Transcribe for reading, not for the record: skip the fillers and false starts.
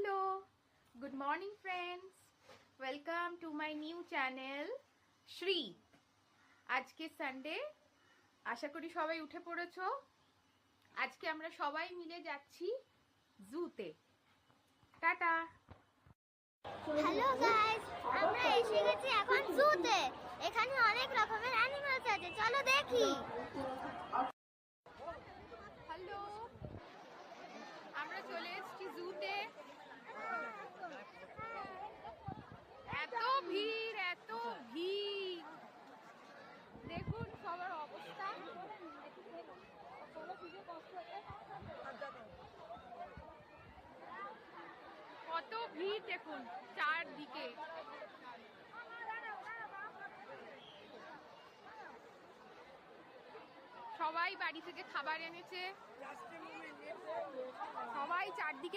Hello good morning friends welcome to my new channel Shri. आज के Sunday आशा करी सबाई उठे पड़ेছো। आज के আমরা সবাই মিলে যাচ্ছি জুতে। টাটা। হ্যালো গাইস, আমরা এসে গেছি এখন জুতে। এখানে অনেক রকমের অ্যানিমালস আছে, চলো দেখি। হ্যালো, আমরা চলে এসেছি জুতে। এত ভিড় দেখুন সবার অবস্থা। কত ভিড় দেখুন চারদিকে। সবাই বাড়ি থেকে খাবার এনেছে, সবাই চারদিকে